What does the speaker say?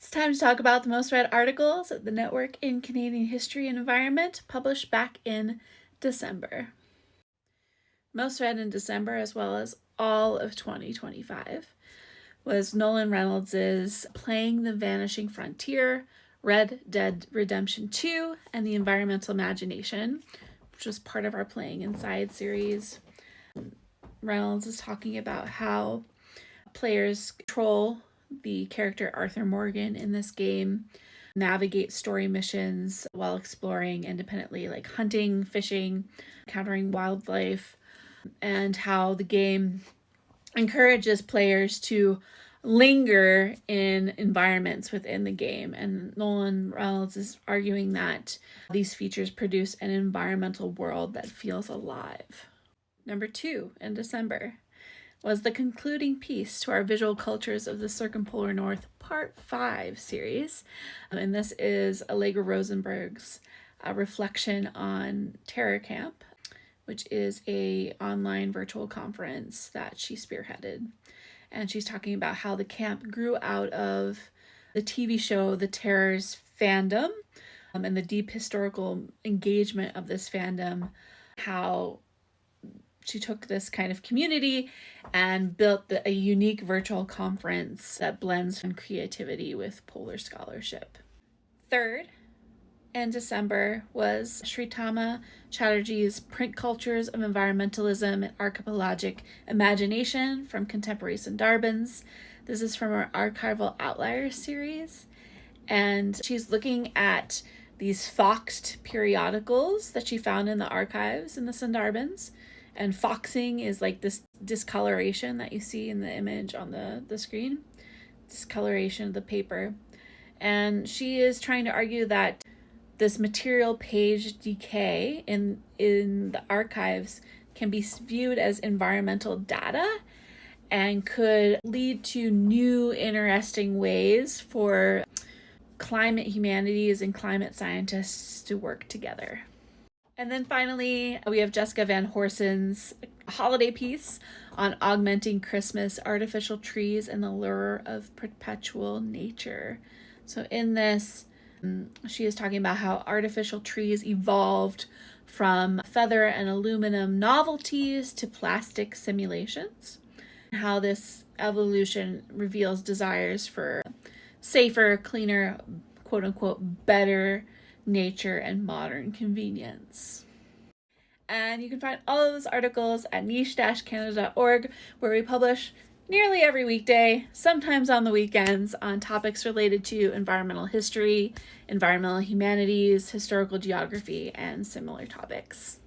It's time to talk about the most read articles at the network in Canadian history and environment, published back in December. Most read in December, as well as all of 2025, was Nolan Reynolds' Playing the Vanishing Frontier, Red Dead Redemption 2, and The Environmental Imagination, which was part of our Playing Inside series. Reynolds is talking about how players control the character Arthur Morgan in this game, navigate story missions while exploring independently, like hunting, fishing, encountering wildlife, and how the game encourages players to linger in environments within the game. And Nolan Reynolds is arguing that these features produce an environmental world that feels alive. Number 2 in December was the concluding piece to our Visual Cultures of the Circumpolar North Part 5 series. And this is Allegra Rosenberg's reflection on Terror Camp, which is an online virtual conference that she spearheaded. And she's talking about how the camp grew out of the TV show The Terror's fandom, and the deep historical engagement of this fandom, how she took this kind of community and built a unique virtual conference that blends creativity with polar scholarship. Third, in December, was Sritama Chatterjee's Print Cultures of Environmentalism and Archipelagic Imagination from Contemporary Sundarbans. This is from our Archival Outliers series. And she's looking at these foxed periodicals that she found in the archives in the Sundarbans. And foxing is like this discoloration that you see in the image on the screen, discoloration of the paper. And she is trying to argue that this material page decay in the archives can be viewed as environmental data and could lead to new interesting ways for climate humanities and climate scientists to work together. And then finally, we have Jessica Van Horsen's holiday piece on augmenting Christmas, artificial trees, and the lure of perpetual nature. So in this, she is talking about how artificial trees evolved from feather and aluminum novelties to plastic simulations, and how this evolution reveals desires for safer, cleaner, quote-unquote, better nature and modern convenience. And you can find all of those articles at niche-canada.org, where we publish nearly every weekday, sometimes on the weekends, on topics related to environmental history, environmental humanities, historical geography, and similar topics.